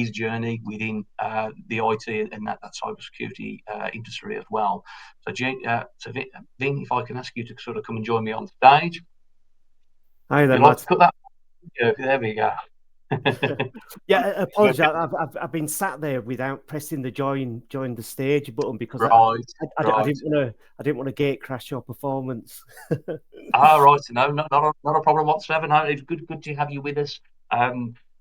his journey within the IT and that cybersecurity industry as well. So, Vin, if I can ask you to sort of come and join me on stage. Hi there, You'd like to Matt. cut that? Yeah, there we go. Yeah, apologies. I've been sat there without pressing the join the stage button because Right, I right. didn't want to gate crash your performance. Right. No, not a problem whatsoever. No, it's good to have you with us.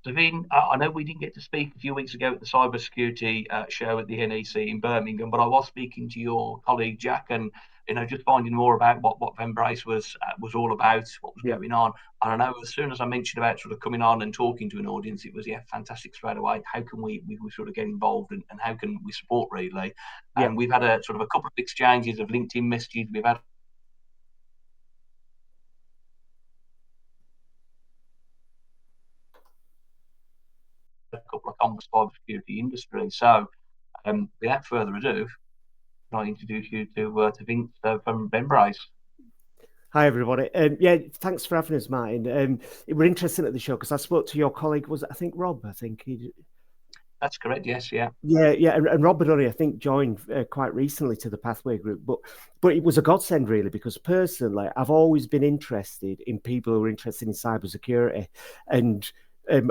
So, Vin, I know we didn't get to speak a few weeks ago at the cybersecurity show at the NEC in Birmingham, but I was speaking to your colleague Jack, and just finding more about what Vambrace was all about, what was Yeah. going on. And I know as soon as I mentioned about sort of coming on and talking to an audience, it was fantastic straight away. How can we sort of get involved, and how can we support really? Yeah. And we've had a sort of a couple of exchanges of LinkedIn messages. We've had a couple of comments about the cybersecurity industry. So, without further ado, I'll introduce you to Vince from Vambrace. Hi, everybody. Yeah, thanks for having us, Martin. It was interesting at the show because I spoke to your colleague, I think Rob? I think he. That's correct. Yes. Yeah. Yeah, and Rob had only, I think, joined quite recently to the Pathway Group, but it was a godsend really because personally, I've always been interested in people who are interested in cybersecurity, and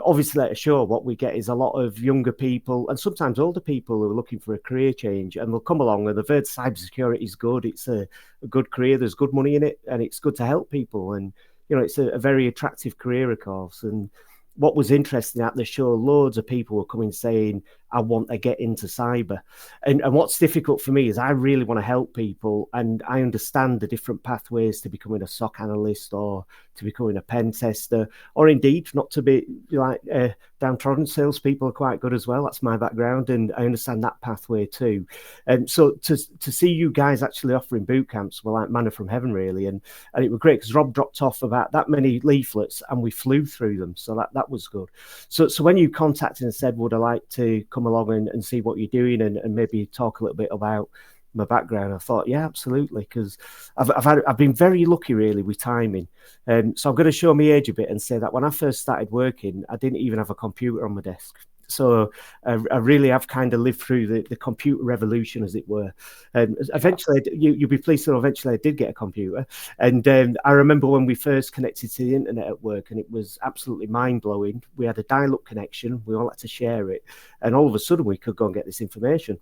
obviously at a show, what we get is a lot of younger people and sometimes older people who are looking for a career change, and they'll come along and they've heard cybersecurity is good. It's a good career. There's good money in it, and it's good to help people, and it's a very attractive career, of course, and. What was interesting at the show, loads of people were coming saying, I want to get into cyber. And what's difficult for me is I really want to help people. And I understand the different pathways to becoming a SOC analyst or to becoming a pen tester, or indeed not to be like downtrodden. Salespeople are quite good as well. That's my background. And I understand that pathway too. And so to see you guys actually offering boot camps were like manna from heaven, really. And it was great because Rob dropped off about that many leaflets and we flew through them. So that was good. So when you contacted and said, would I like to come along and see what you're doing and maybe talk a little bit about my background, I thought, yeah, absolutely, because I've been very lucky really with timing. So I'm going to show my age a bit and say that when I first started working, I didn't even have a computer on my desk. So I really have kind of lived through the computer revolution, as it were. Eventually, you'll be pleased to know, eventually I did get a computer. And I remember when we first connected to the internet at work, and it was absolutely mind-blowing. We had a dial-up connection. We all had to share it. And all of a sudden, we could go and get this information.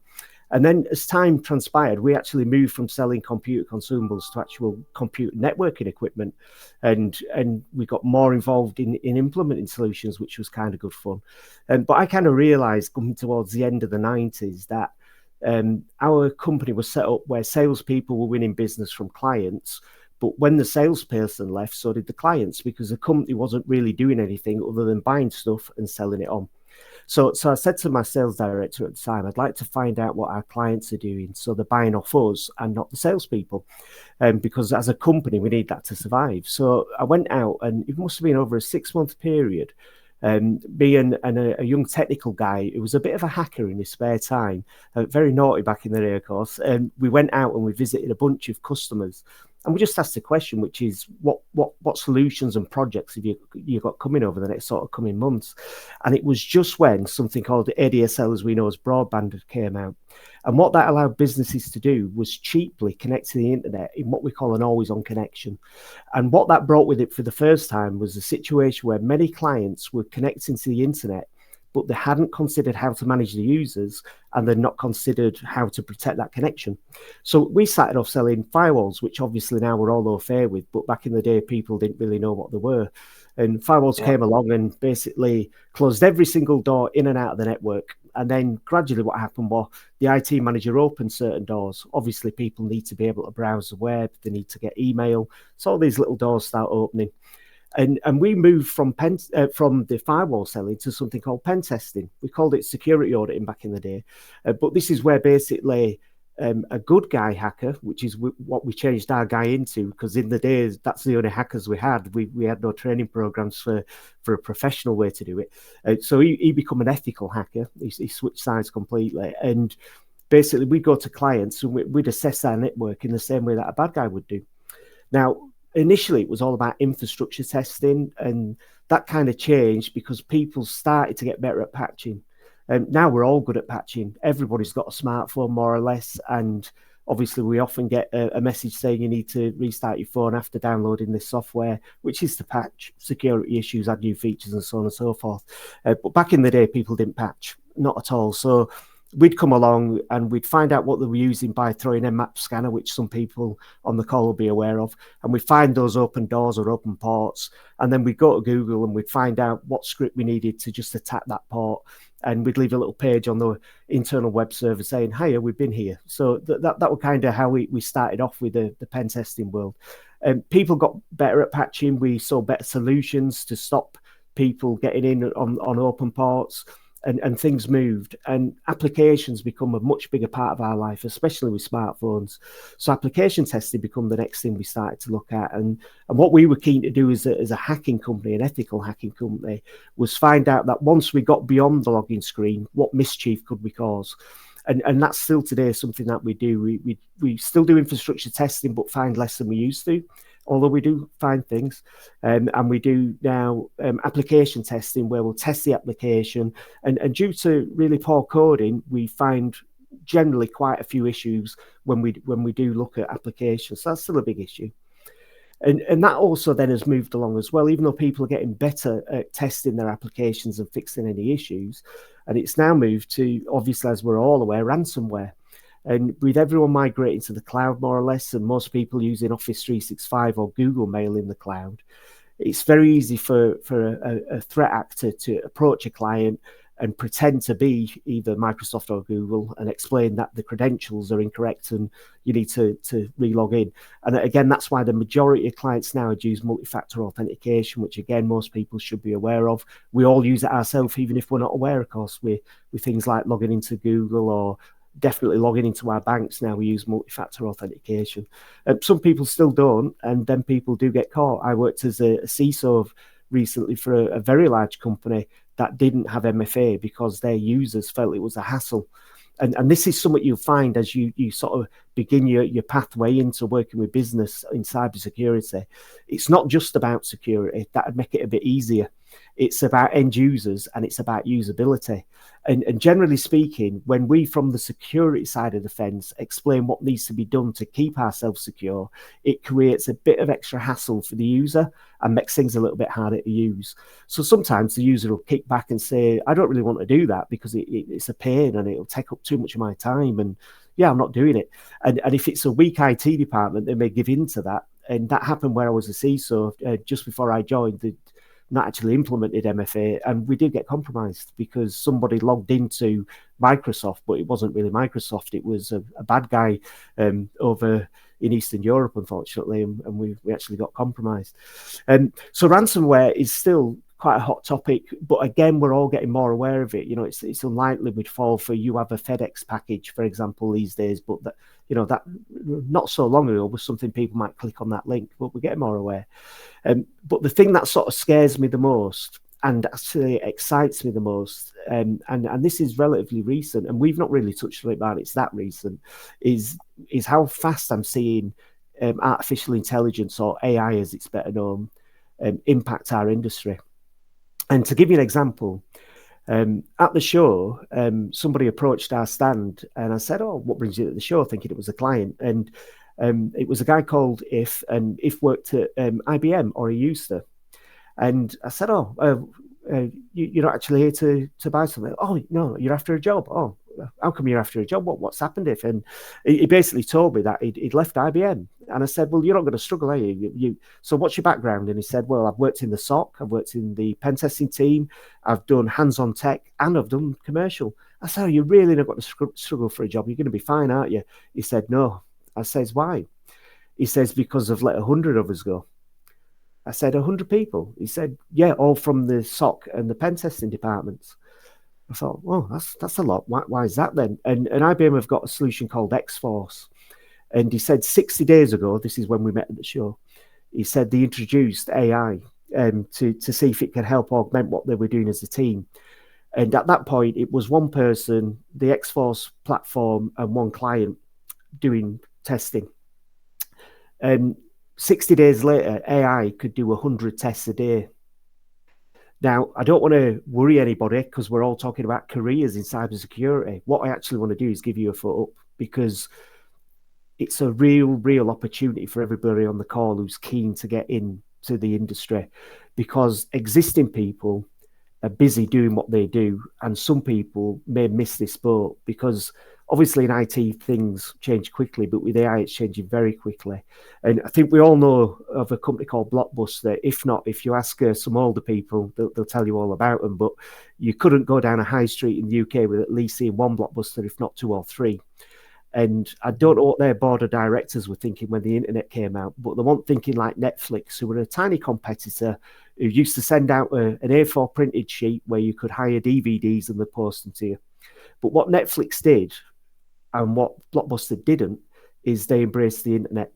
And then as time transpired, we actually moved from selling computer consumables to actual computer networking equipment. And we got more involved in implementing solutions, which was kind of good fun. But I kind of realized coming towards the end of the 90s that our company was set up where salespeople were winning business from clients. But when the salesperson left, so did the clients, because the company wasn't really doing anything other than buying stuff and selling it on. So I said to my sales director at the time, I'd like to find out what our clients are doing. So they're buying off us and not the salespeople. Because as a company, we need that to survive. So I went out, and it must have been over a 6-month period. Me and a young technical guy who was a bit of a hacker in his spare time, very naughty back in the day, of course. And we went out and we visited a bunch of customers. And we just asked a question, which is what solutions and projects have you got coming over the next sort of coming months? And it was just when something called ADSL, as we know as broadband, came out. And what that allowed businesses to do was cheaply connect to the internet in what we call an always-on connection. And what that brought with it for the first time was a situation where many clients were connecting to the internet, but they hadn't considered how to manage the users, and they'd not considered how to protect that connection. So we started off selling firewalls, which obviously now we're all au fait with, but back in the day, people didn't really know what they were. And firewalls came along and basically closed every single door in and out of the network. And then gradually what happened was the IT manager opened certain doors. Obviously, people need to be able to browse the web. They need to get email. So all these little doors start opening. And we moved from the firewall selling to something called pen testing. We called it security auditing back in the day. But this is where basically a good guy hacker, which is what we changed our guy into, because in the days, that's the only hackers we had. We had no training programs for a professional way to do it. So he became an ethical hacker. He switched sides completely. And basically, we'd go to clients and we'd assess our network in the same way that a bad guy would do. Now, initially, it was all about infrastructure testing, and that kind of changed because people started to get better at patching. Now we're all good at patching. Everybody's got a smartphone, more or less, and obviously we often get a message saying you need to restart your phone after downloading this software, which is to patch security issues, add new features, and so on and so forth. But back in the day, people didn't patch, not at all. So we'd come along and we'd find out what they were using by throwing a map scanner, which some people on the call will be aware of, and we'd find those open doors or open ports, and then we'd go to Google and we'd find out what script we needed to just attack that port, and we'd leave a little page on the internal web server saying, "Hiya, we've been here." So that was kind of how we started off with the pen testing world. People got better at patching. We saw better solutions to stop people getting in on open ports. And things moved, and applications become a much bigger part of our life, especially with smartphones. So application testing become the next thing we started to look at. And what we were keen to do as a hacking company, an ethical hacking company, was find out that once we got beyond the login screen, what mischief could we cause? And that's still today something that we do. We still do infrastructure testing, but find less than we used to, although we do find things. And we do now application testing, where we'll test the application. And due to really poor coding, we find generally quite a few issues when we do look at applications. So that's still a big issue. And that also then has moved along as well, even though people are getting better at testing their applications and fixing any issues. And it's now moved to, obviously, as we're all aware, ransomware. And with everyone migrating to the cloud, more or less, and most people using Office 365 or Google Mail in the cloud, it's very easy for a threat actor to approach a client and pretend to be either Microsoft or Google and explain that the credentials are incorrect and you need to re-log in. And again, that's why the majority of clients now use multi-factor authentication, which again, most people should be aware of. We all use it ourselves, even if we're not aware, of course, with things like logging into Google or definitely logging into our banks now. We use multi-factor authentication. Some people still don't, and then people do get caught. I worked as a CISO recently for a very large company that didn't have MFA because their users felt it was a hassle. And this is something you'll find as you sort of begin your pathway into working with business in cybersecurity. It's not just about security. That would make it a bit easier. It's about end users and it's about usability. And generally speaking, when we from the security side of the fence explain what needs to be done to keep ourselves secure, it creates a bit of extra hassle for the user and makes things a little bit harder to use. So sometimes the user will kick back and say, I don't really want to do that because it's a pain and it'll take up too much of my time. And yeah, I'm not doing it. And if it's a weak IT department, they may give in to that. And that happened where I was a CISO just before I joined. Not actually implemented MFA, and we did get compromised because somebody logged into Microsoft, but it wasn't really Microsoft. It was a bad guy over in Eastern Europe, unfortunately, and we actually got compromised. So ransomware is still quite a hot topic, but again, we're all getting more aware of it. You know, it's unlikely we'd fall for you have a FedEx package, for example, these days, but that, you know, that not so long ago was something people might click on that link, but we're getting more aware. But the thing that sort of scares me the most and actually excites me the most, and this is relatively recent, and we've not really touched on it, but it's that recent, is how fast I'm seeing artificial intelligence, or AI as it's better known, impact our industry. And to give you an example, at the show, somebody approached our stand and I said, "Oh, what brings you to the show?" Thinking it was a client. And it was a guy called If, and If worked at IBM, or he used to. And I said, "Oh, you're not actually here to buy something?" "Oh, no, you're after a job." "Oh, how come you're after a job? What's happened, If?" And he basically told me that he'd left IBM. And I said, "Well, you're not going to struggle, are you? So what's your background?" And he said, "Well, I've worked in the SOC, I've worked in the pen testing team, I've done hands-on tech, and I've done commercial." I said, "Oh, you're really not going to struggle for a job. You're going to be fine, aren't you?" He said, "No." I says, "Why?" He says, "Because I've let 100 of us go." I said, 100 people? He said, "Yeah, all from the SOC and the pen testing departments." I thought, well, that's a lot. Why is that then? And IBM have got a solution called X-Force. And he said 60 days ago, this is when we met at the show, he said they introduced AI to see if it could help augment what they were doing as a team. And at that point, it was one person, the X-Force platform, and one client doing testing. And 60 days later, AI could do 100 tests a day. Now, I don't want to worry anybody because we're all talking about careers in cybersecurity. What I actually want to do is give you a foot up, because it's a real opportunity for everybody on the call who's keen to get into the industry, because existing people are busy doing what they do, and some people may miss this boat, because obviously in IT things change quickly, but with AI it's changing very quickly. And I think we all know of a company called Blockbuster. If you ask some older people, they'll tell you all about them. But you couldn't go down a high street in the UK with at least seeing one Blockbuster, if not two or three. And I don't know what their board of directors were thinking when the internet came out, but they weren't thinking like Netflix, who were a tiny competitor who used to send out an A4 printed sheet where you could hire DVDs and they post them to you. But what Netflix did and what Blockbuster didn't is they embraced the internet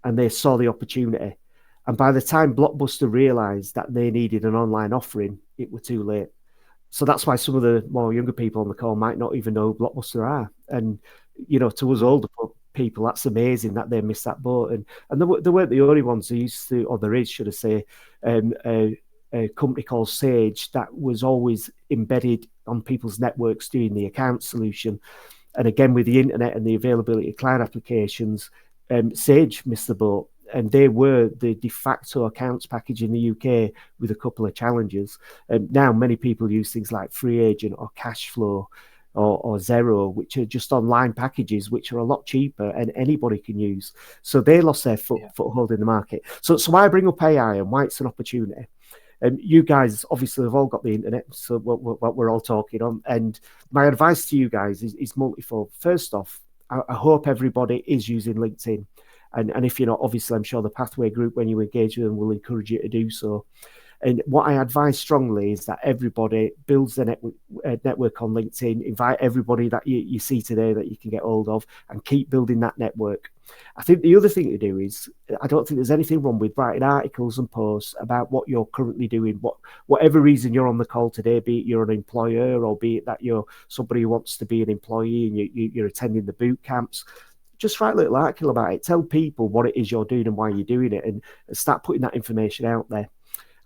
and they saw the opportunity. And by the time Blockbuster realized that they needed an online offering, it were too late. So that's why some of the more younger people on the call might not even know who Blockbuster are. And, to us older people, that's amazing that they missed that boat. And they weren't the only ones who used to, or there is, should I say, a company called Sage that was always embedded on people's networks doing the account solution. And again, with the internet and the availability of cloud applications, Sage missed the boat. And they were the de facto accounts package in the UK with a couple of challenges. Now, many people use things like Free Agent or Cashflow or Zero, which are just online packages, which are a lot cheaper and anybody can use. So they lost their foothold in the market. So why bring up AI and why it's an opportunity? You guys obviously have all got the internet, so what we're all talking on. And my advice to you guys is multifold. First off, I hope everybody is using LinkedIn. And if you're not, obviously, I'm sure the Pathway Group, when you engage with them, will encourage you to do so. And what I advise strongly is that everybody builds their network on LinkedIn, invite everybody that you see today that you can get hold of, and keep building that network. I think the other thing to do is, I don't think there's anything wrong with writing articles and posts about what you're currently doing, whatever reason you're on the call today, be it you're an employer or be it that you're somebody who wants to be an employee and you're attending the boot camps. Just write a little article about it. Tell people what it is you're doing and why you're doing it, and start putting that information out there.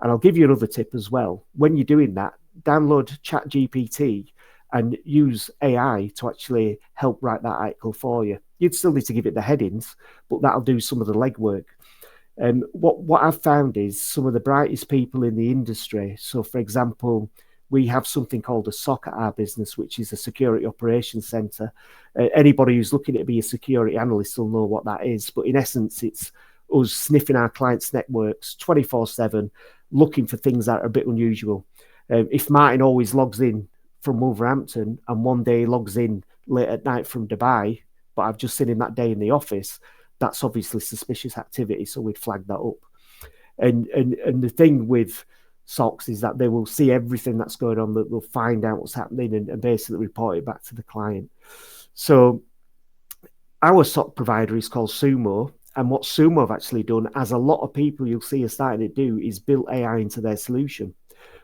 And I'll give you another tip as well. When you're doing that, download ChatGPT and use AI to actually help write that article for you. You'd still need to give it the headings, but that'll do some of the legwork. What I've found is some of the brightest people in the industry. So, for example, we have something called a SOC at our business, which is a security operations center. Anybody who's looking to be a security analyst will know what that is. But in essence, it's us sniffing our clients' networks 24/7, looking for things that are a bit unusual. If Martin always logs in from Wolverhampton and one day logs in late at night from Dubai, but I've just seen him that day in the office, that's obviously suspicious activity. So we'd flag that up. And the thing with SOCs is that they will see everything that's going on, that they'll find out what's happening and basically report it back to the client. So our SOC provider is called Sumo. And what Sumo have actually done, as a lot of people you'll see are starting to do, is build AI into their solution.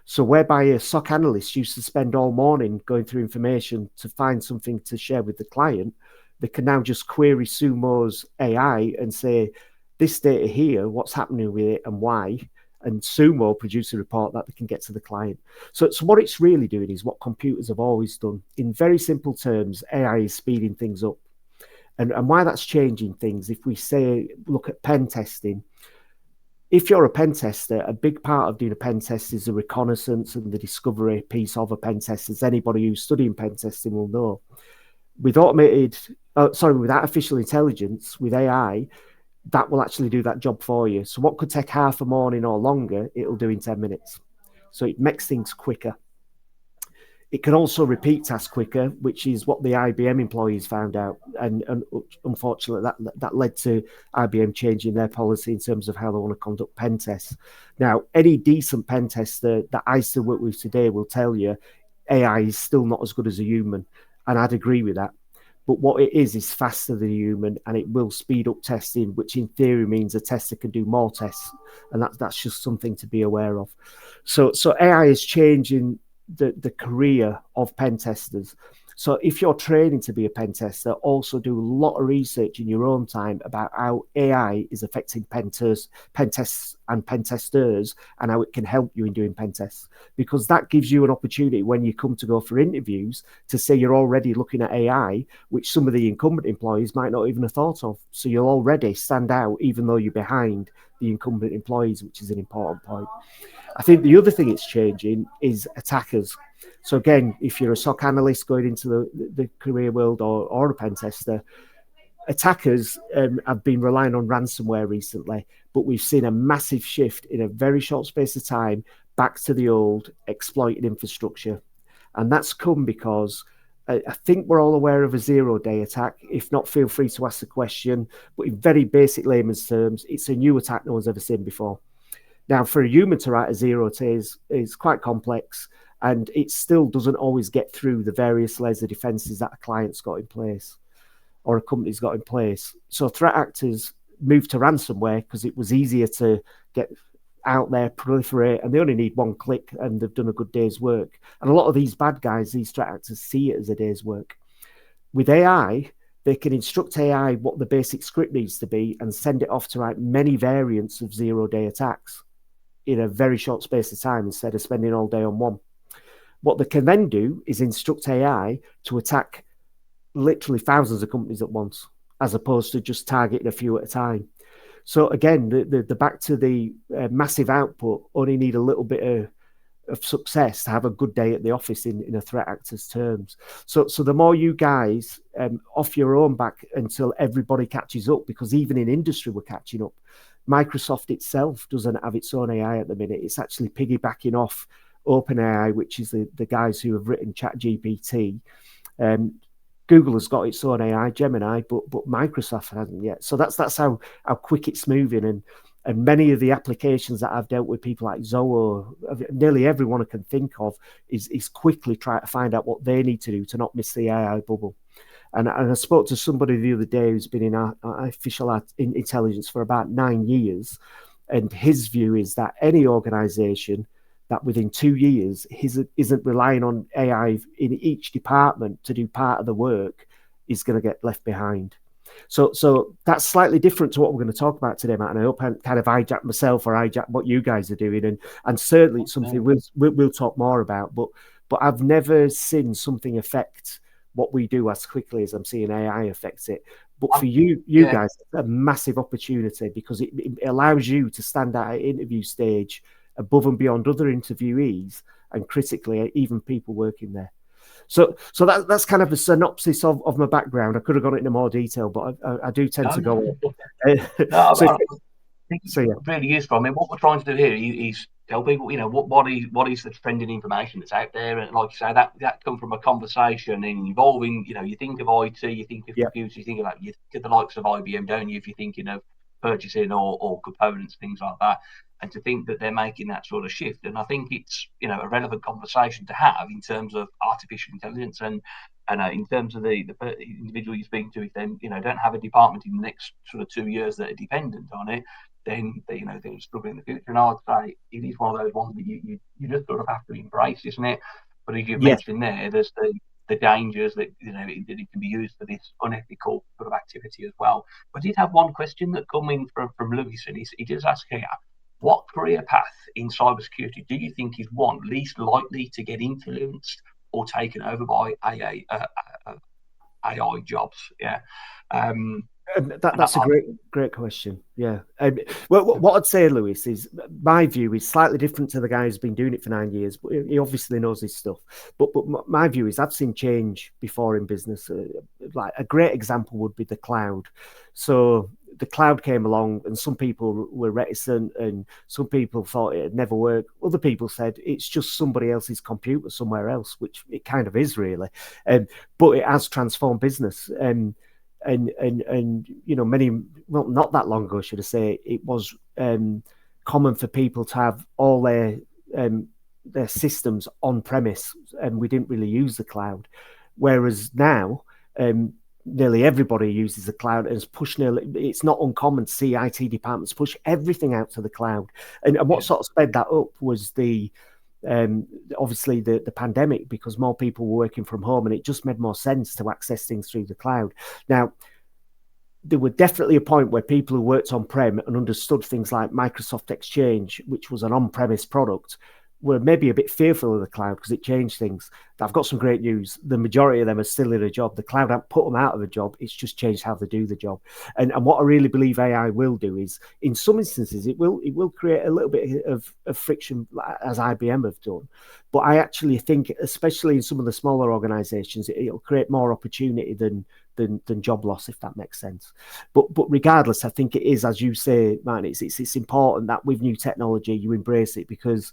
So whereby a SOC analyst used to spend all morning going through information to find something to share with the client, they can now just query Sumo's AI and say, this data here, what's happening with it and why? And Sumo produce a report that they can get to the client. So what it's really doing is what computers have always done. In very simple terms, AI is speeding things up. And why that's changing things, if we say, look at pen testing, if you're a pen tester, a big part of doing a pen test is the reconnaissance and the discovery piece of a pen test, as anybody who's studying pen testing will know. With with artificial intelligence, with AI, that will actually do that job for you. So what could take half a morning or longer, it'll do in 10 minutes. So it makes things quicker. It can also repeat tasks quicker, which is what the IBM employees found out. And unfortunately, that led to IBM changing their policy in terms of how they want to conduct pen tests. Now, any decent pen tester that I still work with today will tell you AI is still not as good as a human. And I'd agree with that. But what it is faster than a human, and it will speed up testing, which in theory means a tester can do more tests. And that's just something to be aware of. So AI is changing the career of pen testers. So if you're training to be a pen tester, also do a lot of research in your own time about how AI is affecting pen tests and pen testers, and how it can help you in doing pen tests, because that gives you an opportunity when you come to go for interviews to say you're already looking at AI, which some of the incumbent employees might not even have thought of. So you'll already stand out even though you're behind the incumbent employees, which is an important point. I think the other thing it's changing is attackers. So again, if you're a SOC analyst going into the career world, or a pen tester, attackers have been relying on ransomware recently, but we've seen a massive shift in a very short space of time back to the old exploited infrastructure. And that's come because I think we're all aware of a zero-day attack. If not, feel free to ask the question. But in very basic layman's terms, it's a new attack no one's ever seen before. Now, for a human to write a zero-day is quite complex, and it still doesn't always get through the various layers of defenses that a client's got in place or a company's got in place. So threat actors moved to ransomware because it was easier to get out there, proliferate, and they only need one click and they've done a good day's work. And a lot of these bad guys, these threat actors, see it as a day's work. With AI, they can instruct AI what the basic script needs to be and send it off to write many variants of zero-day attacks in a very short space of time instead of spending all day on one. What they can then do is instruct AI to attack literally thousands of companies at once, as opposed to just targeting a few at a time. So again, the back to the massive output only need a little bit of success to have a good day at the office in a threat actor's terms. So the more you guys off your own back until everybody catches up, because even in industry we're catching up. Microsoft itself doesn't have its own AI at the minute. It's actually piggybacking off OpenAI, which is the guys who have written ChatGPT. Google has got its own AI, Gemini, but Microsoft hasn't yet. So that's how quick it's moving. And many of the applications that I've dealt with, people like Zoho, nearly everyone I can think of, is quickly trying to find out what they need to do to not miss the AI bubble. And I spoke to somebody the other day who's been in artificial intelligence for about 9 years. And his view is that any organization that within 2 years isn't relying on AI in each department to do part of the work is going to get left behind. So that's slightly different to what we're going to talk about today, Matt. And I hope I kind of hijack myself or hijack what you guys are doing. And certainly it's something we'll talk more about. But I've never seen something affect what we do as quickly as I'm seeing AI affects it. But for you guys, it's a massive opportunity because it allows you to stand at an interview stage above and beyond other interviewees and critically even people working there. So that's kind of a synopsis of my background. I could have gone into more detail, but I do tend to go. I think it's really useful. I mean, what we're trying to do here is tell people, what is the trending information that's out there, and like you say, that comes from a conversation involving, you think of IT, you think of computers, you think of the likes of IBM, don't you? If you're thinking of purchasing or components, things like that, and to think that they're making that sort of shift, and I think it's a relevant conversation to have in terms of artificial intelligence and in terms of the individual you're speaking to, if they don't have a department in the next sort of 2 years that are dependent on it, then they'll struggle in the future. And I'd say it is one of those ones that you just sort of have to embrace, isn't it? But as you've mentioned there, there's the dangers that it can be used for this unethical sort of activity as well. But I did have one question that come in from Lewis, and he does ask here, what career path in cybersecurity do you think is one least likely to get influenced or taken over by AI jobs? Yeah. That's a great question. Yeah. Well, what I'd say, Lewis, is my view is slightly different to the guy who's been doing it for 9 years, but he obviously knows his stuff. But my view is I've seen change before in business. Like a great example would be the cloud. So the cloud came along and some people were reticent and some people thought it'd never work. Other people said it's just somebody else's computer somewhere else, which it kind of is really. But it has transformed business. And not that long ago, should I say, it was common for people to have all their systems on premise, and we didn't really use the cloud. Whereas now, nearly everybody uses the cloud, and it's not uncommon to see IT departments push everything out to the cloud. And what sort of sped that up was the obviously the pandemic, because more people were working from home, and it just made more sense to access things through the cloud. Now, there were definitely a point where people who worked on-prem and understood things like Microsoft Exchange, which was an on-premise product, were maybe a bit fearful of the cloud because it changed things. I've got some great news. The majority of them are still in a job. The cloud hasn't put them out of a job. It's just changed how they do the job. And what I really believe AI will do is, in some instances, it will create a little bit of friction, as IBM have done. But I actually think, especially in some of the smaller organizations, it'll create more opportunity than job loss, if that makes sense. But regardless, I think it is, as you say, man, it's important that with new technology you embrace it, because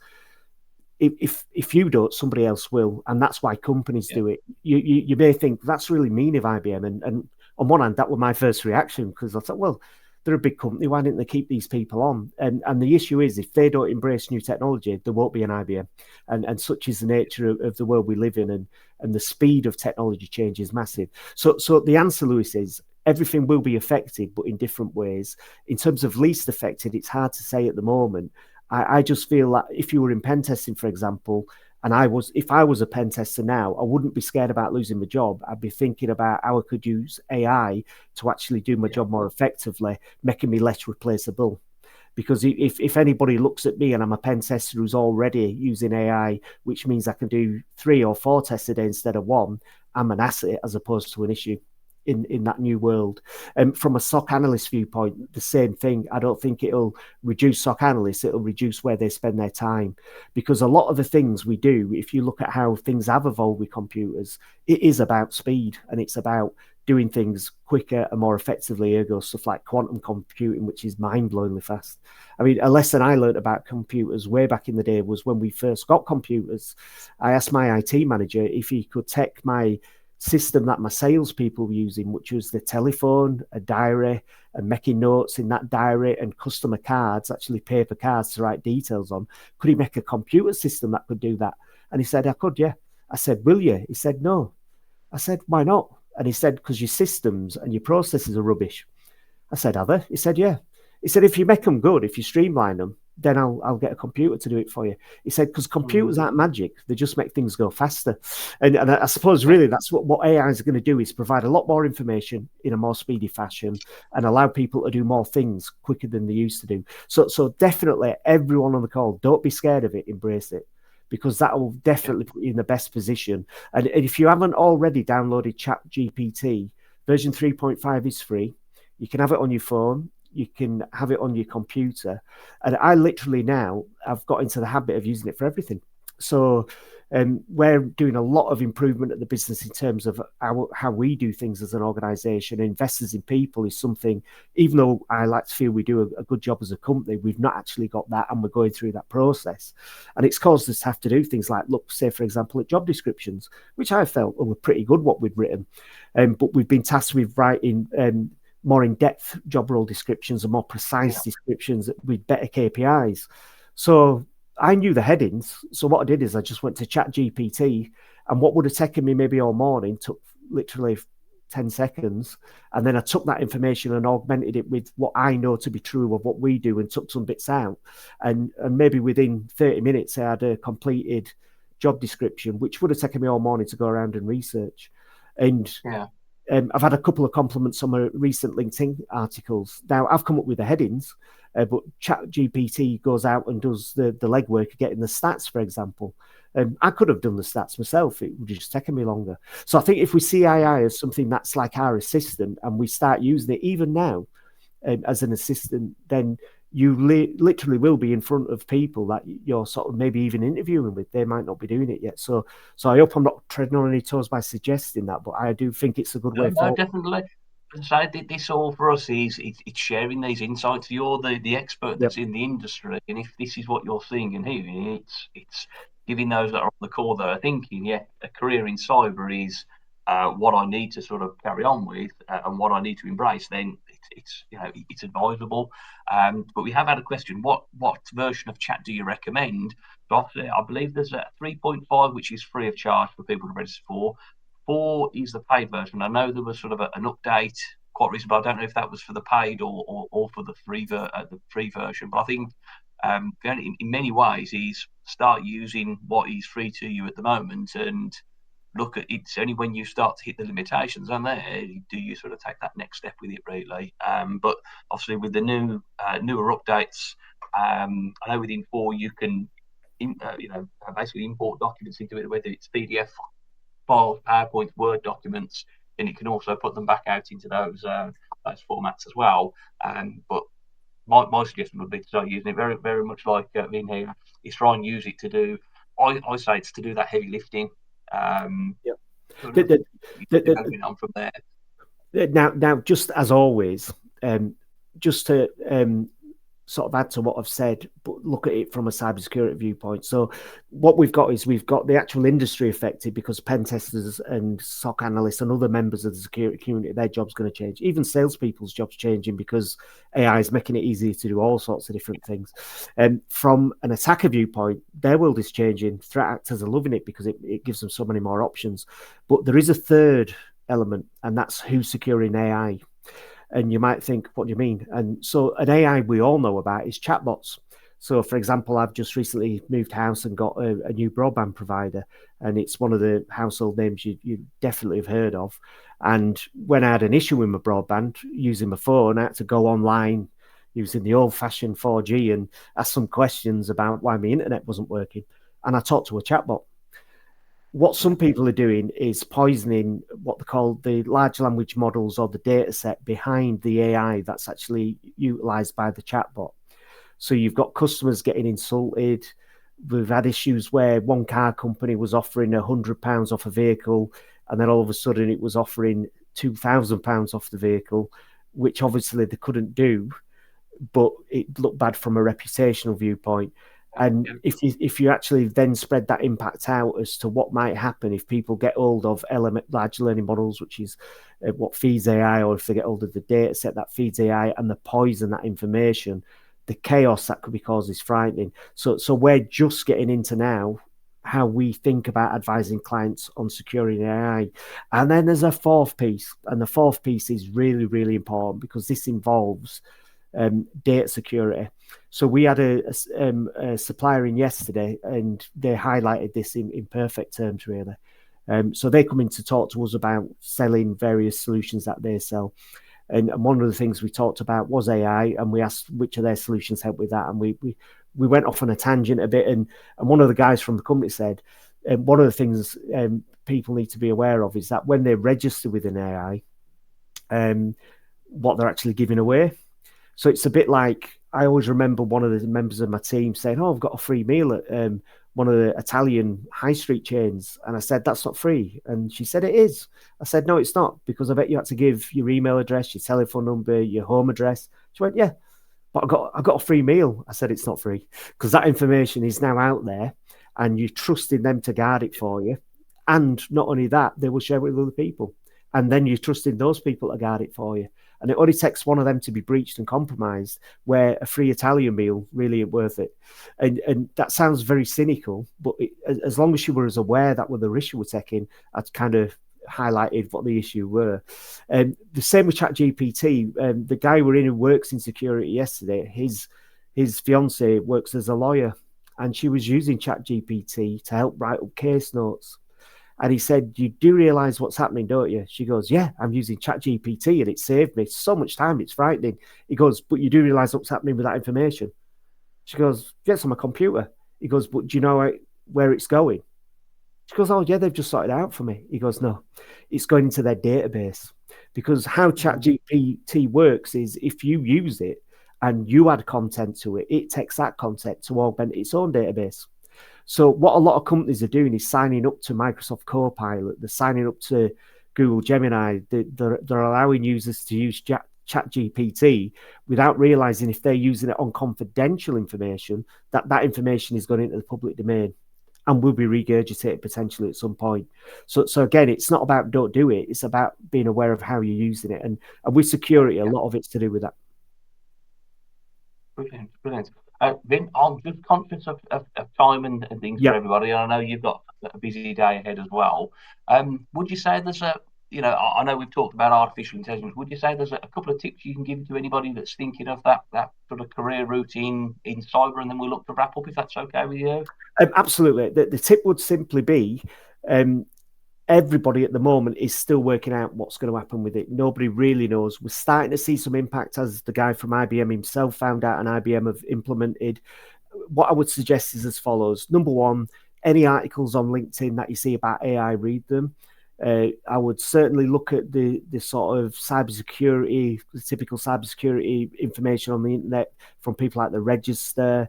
if you don't, somebody else will, and that's why companies do it. You may think that's really mean of IBM, and on one hand, that was my first reaction, because I thought, well, they're a big company, why didn't they keep these people on? And the issue is, if they don't embrace new technology, there won't be an IBM, and such is the nature of the world we live in, and the speed of technology change is massive. So the answer, Lewis, is everything will be affected, but in different ways. In terms of least affected, it's hard to say at the moment. I just feel that if you were in pen testing, for example, and if I was a pen tester now, I wouldn't be scared about losing my job. I'd be thinking about how I could use AI to actually do my job more effectively, making me less replaceable. Because if anybody looks at me and I'm a pen tester who's already using AI, which means I can do 3 or 4 tests a day instead of 1, I'm an asset as opposed to an issue in that new world. And from a SOC analyst viewpoint, the same thing. I don't think it'll reduce SOC analysts, it'll reduce where they spend their time. Because a lot of the things we do, if you look at how things have evolved with computers, it is about speed, and it's about doing things quicker and more effectively, ergo stuff like quantum computing, which is mind-blowingly fast. I mean, a lesson I learned about computers way back in the day was when we first got computers. I asked my IT manager if he could take my system that my salespeople were using, which was the telephone, a diary, and making notes in that diary, and customer cards, actually paper cards to write details on. Could he make a computer system that could do that? And he said, I could, yeah. I said, will you? He said, no. I said, why not? And he said, because your systems and your processes are rubbish. I said, are they? He said, yeah. He said, if you make them good, if you streamline them, then I'll get a computer to do it for you. He said, because computers aren't magic. They just make things go faster. And I suppose really that's what AI is going to do, is provide a lot more information in a more speedy fashion and allow people to do more things quicker than they used to do. So definitely everyone on the call, don't be scared of it, embrace it, because that will definitely put you in the best position. And if you haven't already downloaded ChatGPT, version 3.5 is free. You can have it on your phone. You can have it on your computer. And I literally now, I've got into the habit of using it for everything. So we're doing a lot of improvement at the business in terms of how we do things as an organization. Investors in people is something, even though I like to feel we do a good job as a company, we've not actually got that, and we're going through that process. And it's caused us to have to do things like look, say, for example, at job descriptions, which I felt were pretty good what we'd written. But we've been tasked with writing more in-depth job role descriptions and more precise descriptions with better KPIs. So I knew the headings. So what I did is I just went to ChatGPT, and what would have taken me maybe all morning took literally 10 seconds. And then I took that information and augmented it with what I know to be true of what we do, and took some bits out. And maybe within 30 minutes, I had a completed job description, which would have taken me all morning to go around and research. And I've had a couple of compliments on my recent LinkedIn articles. Now, I've come up with the headings, but ChatGPT goes out and does the legwork of getting the stats, for example. I could have done the stats myself. It would have just taken me longer. So I think if we see AI as something that's like our assistant, and we start using it even now as an assistant, then you literally will be in front of people that you're sort of maybe even interviewing with. They might not be doing it yet. So I hope I'm not treading on any toes by suggesting that, but I do think it's a good way forward. No, definitely. As I say, this all for us is it's sharing these insights. You're the expert that's in the industry, and if this is what you're seeing and hearing, it's giving those that are on the call that are thinking, yeah, a career in cyber is what I need to sort of carry on with, and what I need to embrace. Then it's advisable. But we have had a question: what version of chat do you recommend? So I believe there's a 3.5 which is free of charge for people to register for. 4 is the paid version. I know there was sort of an update quite recently, but I don't know if that was for the paid or for the free version. But I think in many ways is start using what is free to you at the moment and look at it's only when you start to hit the limitations on there do you sort of take that next step with it really. But obviously with the newer updates, I know within 4 you can basically import documents into it, whether it's PDF files, PowerPoint, Word documents, and it can also put them back out into those formats as well. But my suggestion would be to start using it very, very much like Vin here, is try and use it to do. I say it's to do that heavy lifting. Yeah. Sort The, of the, moving on from there. now, just as always, just to sort of add to what I've said, but look at it from a cybersecurity viewpoint. So what we've got is we've got the actual industry affected because pen testers and SOC analysts and other members of the security community, their job's going to change. Even salespeople's job's changing because AI is making it easier to do all sorts of different things. And from an attacker viewpoint, their world is changing. Threat actors are loving it because it gives them so many more options. But there is a third element, and that's who's securing AI. And you might think, what do you mean? And so an AI we all know about is chatbots. So, for example, I've just recently moved house and got a new broadband provider, and it's one of the household names you definitely have heard of. And when I had an issue with my broadband using my phone, I had to go online using the old-fashioned 4G and ask some questions about why my internet wasn't working. And I talked to a chatbot. What some people are doing is poisoning what they call the large language models or the data set behind the AI that's actually utilized by the chatbot. So you've got customers getting insulted. We've had issues where one car company was offering £100 off a vehicle, and then all of a sudden it was offering £2,000 off the vehicle, which obviously they couldn't do, but it looked bad from a reputational viewpoint. And if you actually then spread that impact out as to what might happen if people get hold of large learning models, which is what feeds AI, or if they get hold of the data set that feeds AI and the poison that information, the chaos that could be caused is frightening. So we're just getting into now how we think about advising clients on securing AI. And then there's a fourth piece, and the fourth piece is really, really important because this involves data security. So we had a supplier in yesterday, and they highlighted this in perfect terms, really. So they come in to talk to us about selling various solutions that they sell. And one of the things we talked about was AI, and we asked which of their solutions help with that. And we went off on a tangent a bit. And one of the guys from the company said, one of the things people need to be aware of is that when they register with an AI, what they're actually giving away. So it's a bit like, I always remember one of the members of my team saying, "Oh, I've got a free meal at one of the Italian high street chains." And I said, "That's not free." And she said, "It is." I said, "No, it's not, because I bet you had to give your email address, your telephone number, your home address." She went, "Yeah, but I got a free meal." I said, "It's not free, because that information is now out there and you're trusting them to guard it for you. And not only that, they will share it with other people. And then you're trusting those people to guard it for you. And it only takes one of them to be breached and compromised, where a free Italian meal really ain't worth it." And that sounds very cynical, but as long as you were as aware that were the issue we're taking, I'd kind of highlighted what the issue were. The same with ChatGPT. The guy we're in who works in security yesterday, his fiance works as a lawyer, and she was using ChatGPT to help write up case notes. And he said, "You do realize what's happening, don't you?" She goes, "Yeah, I'm using ChatGPT and it saved me so much time. It's frightening." He goes, "But you do realize what's happening with that information?" She goes, "Yeah, it's on my computer." He goes, "But do you know where it's going?" She goes, "Oh, yeah, they've just sorted it out for me." He goes, "No, it's going into their database." Because how ChatGPT works is if you use it and you add content to it, it takes that content to augment its own database. So what a lot of companies are doing is signing up to Microsoft Copilot. They're signing up to Google Gemini. They're allowing users to use ChatGPT without realizing if they're using it on confidential information, that information is going into the public domain and will be regurgitated potentially at some point. So again, it's not about don't do it. It's about being aware of how you're using it. And with security, a lot of it's to do with that. Brilliant, brilliant. Vin, I'm just conscious of time and things for everybody. I know you've got a busy day ahead as well. Would you say there's I know we've talked about artificial intelligence. Would you say there's a couple of tips you can give to anybody that's thinking of that sort of career route in cyber, and then we'll look to wrap up if that's okay with you? Absolutely. The tip would simply be, everybody at the moment is still working out what's going to happen with it. Nobody really knows. We're starting to see some impact, as the guy from IBM himself found out, and IBM have implemented. What I would suggest is as follows. Number one, any articles on LinkedIn that you see about AI, read them. I would certainly look at the sort of cybersecurity, the typical cybersecurity information on the internet from people like the Register.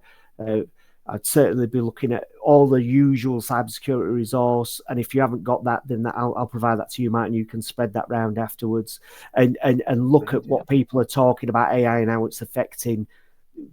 I'd certainly be looking at all the usual cybersecurity resource, and if you haven't got that, then I'll provide that to you, Mike, and you can spread that round afterwards, and look at what people are talking about AI and how it's affecting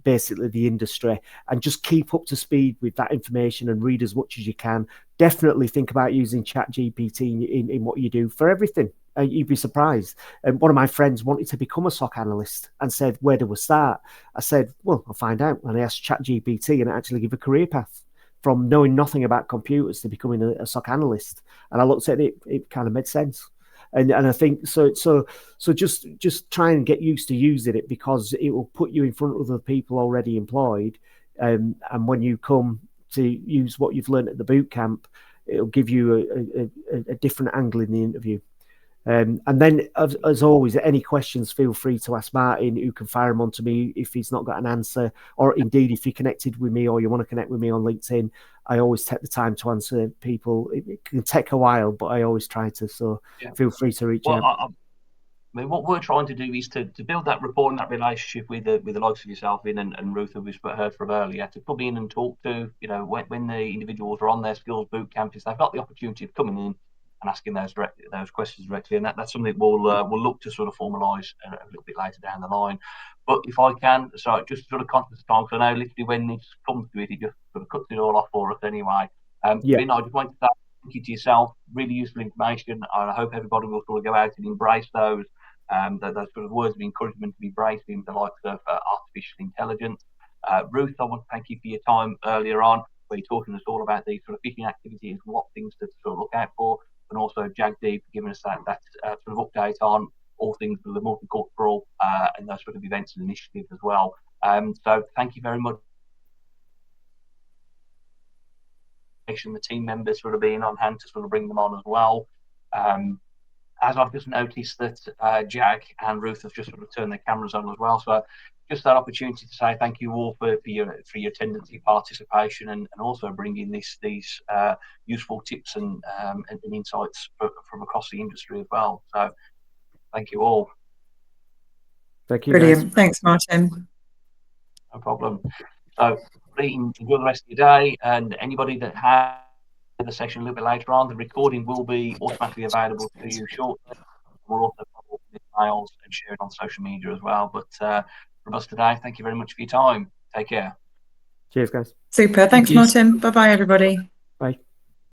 basically the industry, and just keep up to speed with that information and read as much as you can. Definitely think about using ChatGPT in what you do for everything. You'd be surprised. And one of my friends wanted to become a SOC analyst and said, where do we start? I said, well, I'll find out. And I asked ChatGPT, and it actually gave a career path from knowing nothing about computers to becoming a SOC analyst. And I looked at it, it kind of made sense. And I think so just try and get used to using it, because it will put you in front of the people already employed. And when you come to use what you've learned at the boot camp, it'll give you a different angle in the interview. And then, as always, any questions, feel free to ask Martin, who can fire them on to me if he's not got an answer, or indeed if you're connected with me or you want to connect with me on LinkedIn. I always take the time to answer people. It can take a while, but I always try to. So feel free to reach out. I mean, what we're trying to do is to build that rapport and that relationship with the likes of yourself, Vin and Ruth, who we've heard from earlier, to come in and talk to, when the individuals are on their skills boot camp, they've got the opportunity of coming in and asking those questions directly, and that's something we'll look to sort of formalise a little bit later down the line. But if I can, so just sort of conscious of time, because I know literally when this comes to it, it just sort of cuts it all off for us anyway. Vin, I just wanted to thank you to yourself. Really useful information, and I hope everybody will sort of go out and embrace those sort of words of encouragement to be embraced in the likes of artificial intelligence. Ruth, I want to thank you for your time earlier on, where you're talking to us all about these sort of phishing activities, what things to sort of look out for, and also Jagdeep for giving us that sort of update on all things with the multicultural and those sort of events and initiatives as well. So thank you very much. The team members sort of being on hand to sort of bring them on as well. As I've just noticed that Jag and Ruth have just sort of turned their cameras on as well. So just that opportunity to say thank you all for your attendance, your participation, and also bringing these useful tips and insights from across the industry as well. So thank you all. Thank you. Brilliant. Guys. Thanks, Martin. No problem. So enjoy the rest of your day, and anybody that has the session a little bit later on, the recording will be automatically available to you shortly. We'll also follow up with emails and share it on social media as well. But from us today, thank you very much for your time. Take care. Cheers, guys. Super. Thanks, Martin. Bye-bye, everybody.